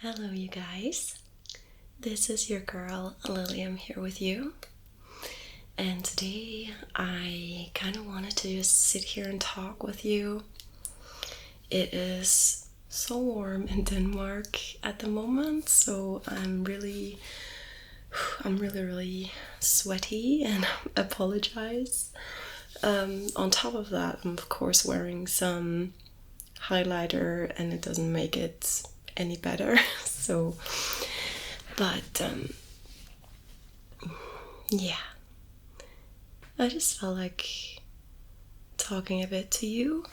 Hello, you guys. This is your girl Lilium here with you. And today I kind of wanted to just sit here and talk with you. It is so warm in Denmark at the moment, so I'm really sweaty and apologize. On top of that, I'm of course wearing some highlighter and it doesn't make it any better. Yeah, I just felt like talking a bit to you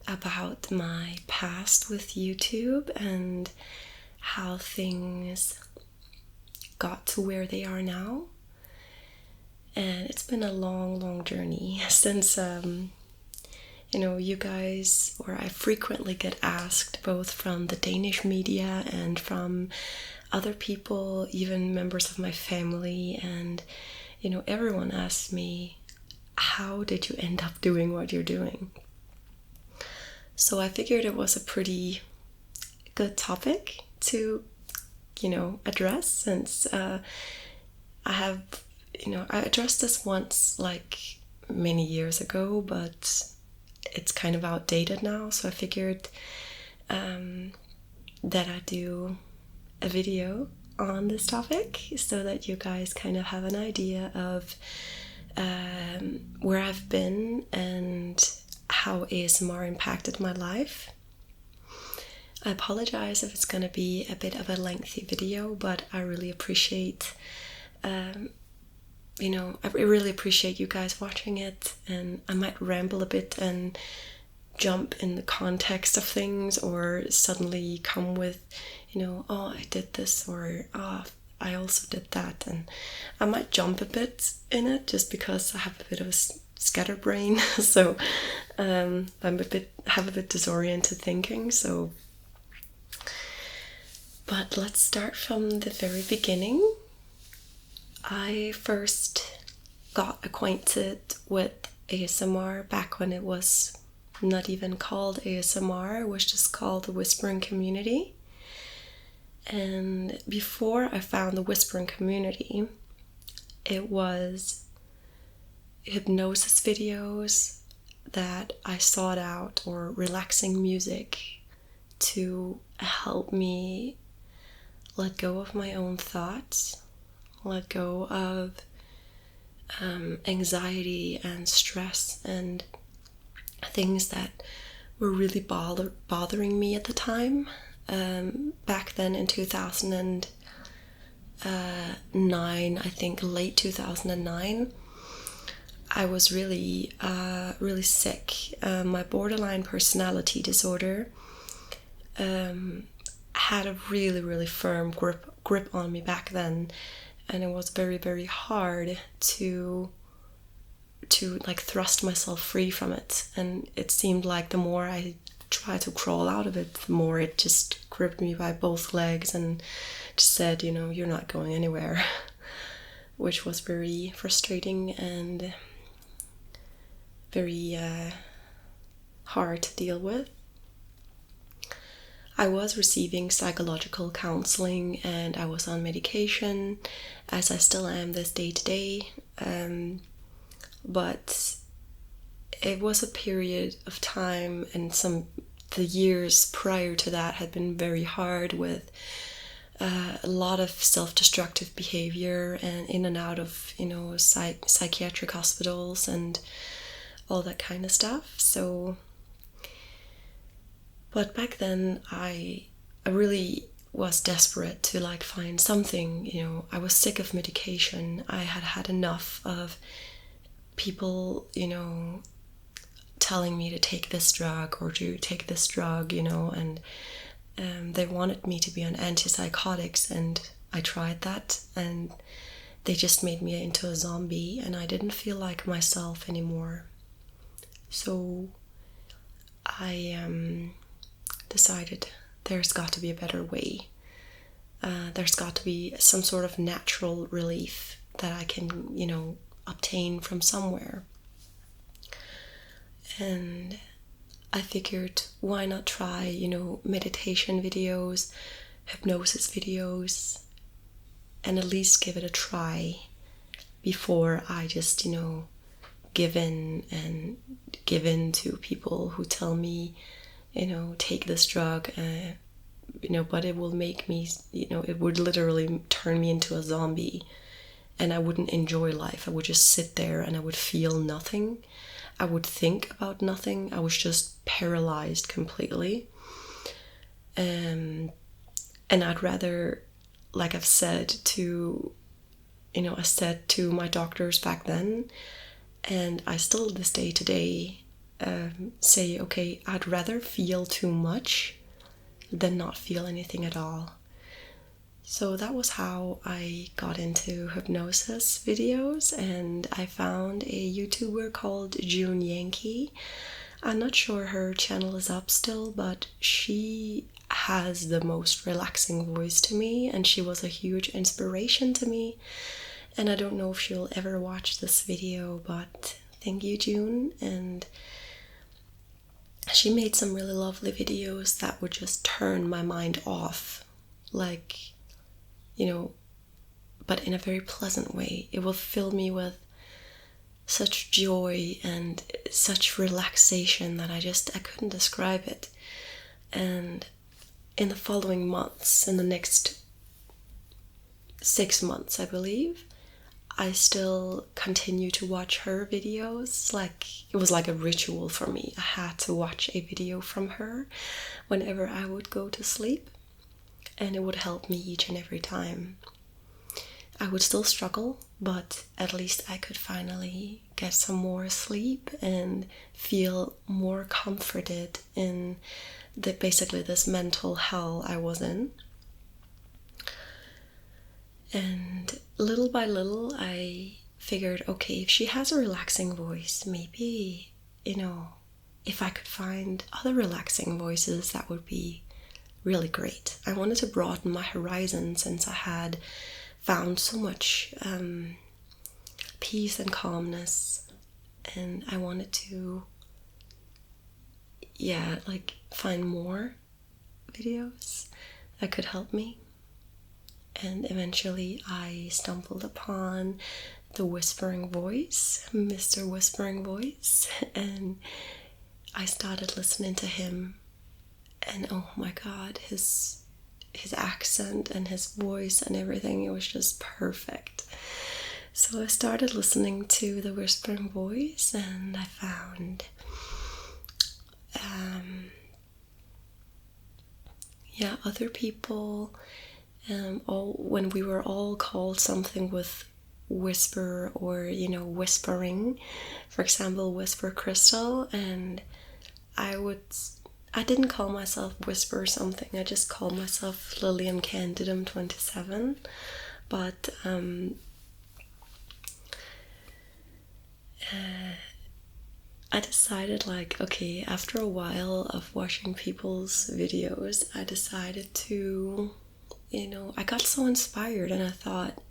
about my past with YouTube and how things got to where they are now. And it's been a long journey since you guys, or I frequently get asked both from the Danish media and from other people, even members of my family, and everyone asks me, how did you end up doing what you're doing? So I figured it was a pretty good topic to address, since I addressed this once like many years ago, but it's kind of outdated now, so I figured that I'd do a video on this topic so that you guys kind of have an idea of where I've been and how ASMR impacted my life. I apologize if it's going to be a bit of a lengthy video, but I really appreciate I really appreciate you guys watching it, and I might ramble a bit and jump in the context of things, or suddenly come with, oh, I did this, or oh, I also did that, and I might jump a bit in it just because I have a bit of a scatterbrain, so I'm have a bit disoriented thinking. But let's start from the very beginning. I first got acquainted with ASMR back when it was not even called ASMR, it was just called the Whispering Community. And before I found the Whispering Community, it was hypnosis videos that I sought out, or relaxing music to help me let go of my own thoughts, let go of anxiety and stress and things that were really bothering me at the time. Back then in 2009, I think late 2009, I was really sick. My borderline personality disorder had a really firm grip on me back then. And it was very hard to like thrust myself free from it. And it seemed like the more I tried to crawl out of it, the more it just gripped me by both legs and just said, you're not going anywhere. Which was very frustrating and very hard to deal with. I was receiving psychological counseling and I was on medication, as I still am this day to day. But it was a period of time, and the years prior to that had been very hard, with a lot of self-destructive behavior and in and out of psychiatric hospitals and all that kind of stuff. But back then I really was desperate to like find something. I was sick of medication. I had had enough of people telling me to take this drug or to take this drug, and they wanted me to be on antipsychotics, and I tried that, and they just made me into a zombie, and I didn't feel like myself anymore. So I decided there's got to be a better way. There's got to be some sort of natural relief that I can, obtain from somewhere. And I figured, why not try, meditation videos, hypnosis videos, and at least give it a try before I just, give in to people who tell me, take this drug, but it will make me, it would literally turn me into a zombie, and I wouldn't enjoy life. I would just sit there and I would feel nothing. I would think about nothing. I was just paralyzed completely. And I'd rather, like I've said to, I said to my doctors back then, and I still this day today say, okay, I'd rather feel too much than not feel anything at all. So that was how I got into hypnosis videos, and I found a YouTuber called June Yankee. I'm not sure her channel is up still, but she has the most relaxing voice to me, and she was a huge inspiration to me. And I don't know if she'll ever watch this video, but thank you, June. And she made some really lovely videos that would just turn my mind off, like, but in a very pleasant way. It will fill me with such joy and such relaxation that I couldn't describe it. And in the following months, in the next 6 months, I believe, I still continue to watch her videos. Like, it was like a ritual for me. I had to watch a video from her whenever I would go to sleep, and it would help me each and every time. I would still struggle, but at least I could finally get some more sleep and feel more comforted in basically this mental hell I was in. And little by little, I figured, okay, if she has a relaxing voice, maybe, if I could find other relaxing voices, that would be really great. I wanted to broaden my horizon since I had found so much peace and calmness, and I wanted to, find more videos that could help me. And eventually I stumbled upon the Whispering Voice, Mr. Whispering Voice, and I started listening to him, and oh my god, his accent and his voice and everything, it was just perfect. So I started listening to the Whispering Voice, and I found other people, when we were all called something with whisper or whispering. For example, Whisper Crystal, and I didn't call myself Whisper something, I just called myself Lilium Candidum 27. But I decided, okay, after a while of watching people's videos, I decided to, I got so inspired, and I thought,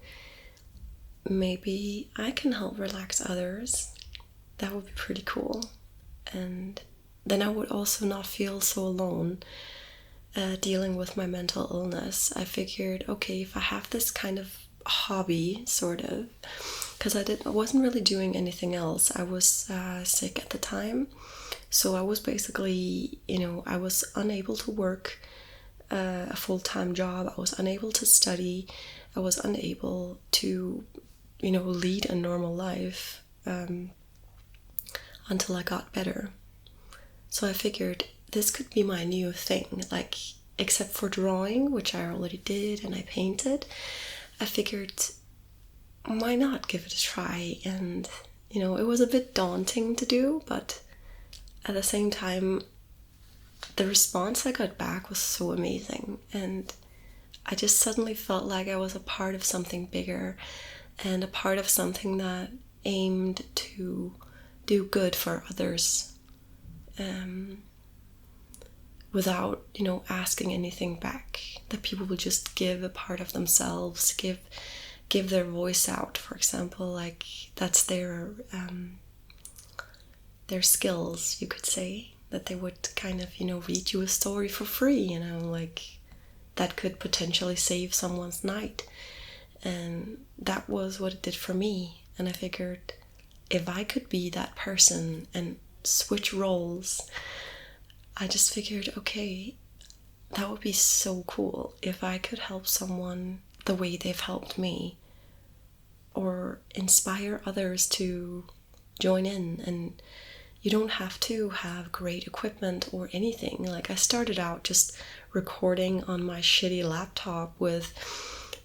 maybe I can help relax others. That would be pretty cool. And then I would also not feel so alone dealing with my mental illness. I figured, okay, if I have this kind of hobby, sort of, because I wasn't really doing anything else. I was sick at the time, so I was basically, I was unable to work a full-time job. I was unable to study. I was unable to, lead a normal life until I got better. So I figured this could be my new thing, except for drawing, which I already did, and I painted. I figured, why not give it a try? And, it was a bit daunting to do, but at the same time, the response I got back was so amazing. And I just suddenly felt like I was a part of something bigger, and a part of something that aimed to do good for others, without, asking anything back. That people will just give a part of themselves, give their voice out, for example, that's their skills, you could say. that they would kind of, read you a story for free, like that could potentially save someone's night. And that was what it did for me. And I figured if I could be that person and switch roles, I just figured, okay, that would be so cool if I could help someone the way they've helped me, or inspire others to join in. And you don't have to have great equipment or anything. Like, I started out just recording on my shitty laptop with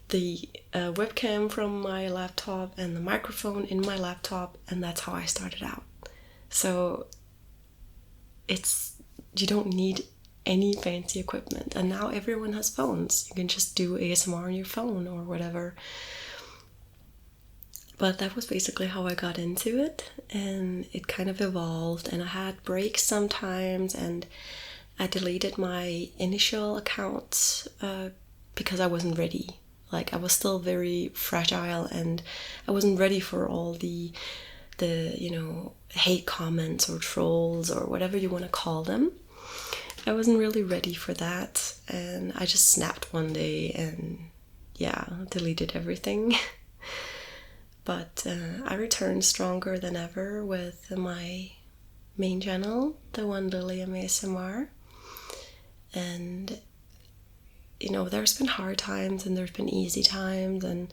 the webcam from my laptop and the microphone in my laptop, and that's how I started out. So you don't need any fancy equipment, and now everyone has phones. You can just do ASMR on your phone or whatever. But that was basically how I got into it, and it kind of evolved, and I had breaks sometimes, and I deleted my initial accounts because I wasn't ready. Like, I was still very fragile, and I wasn't ready for all the hate comments or trolls or whatever you want to call them. I wasn't really ready for that, and I just snapped one day and deleted everything. But I returned stronger than ever with my main channel, TheRealLilium ASMR. And there's been hard times and there's been easy times, and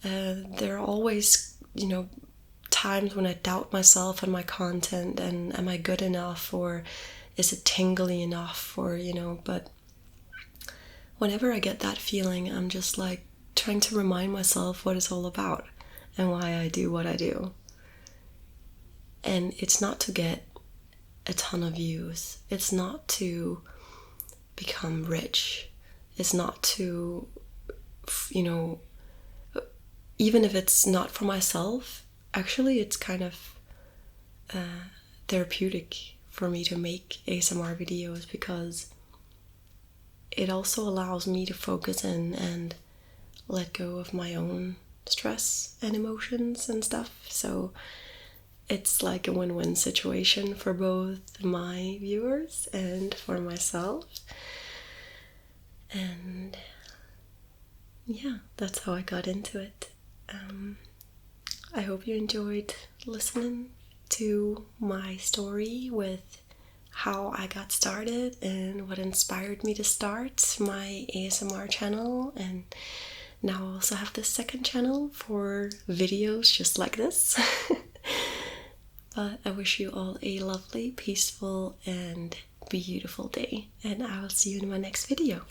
there are always times when I doubt myself and my content, and am I good enough, or is it tingly enough, or but whenever I get that feeling, I'm just like trying to remind myself what it's all about and why I do what I do. And it's not to get a ton of views, it's not to become rich, it's not to, even if it's not for myself, actually it's kind of therapeutic for me to make ASMR videos, because it also allows me to focus in and let go of my own stress and emotions and stuff. So it's like a win-win situation for both my viewers and for myself. And yeah, that's how I got into it. I hope you enjoyed listening to my story with how I got started and what inspired me to start my ASMR channel. And now I also have this second channel for videos just like this. But I wish you all a lovely, peaceful, and beautiful day, and I will see you in my next video.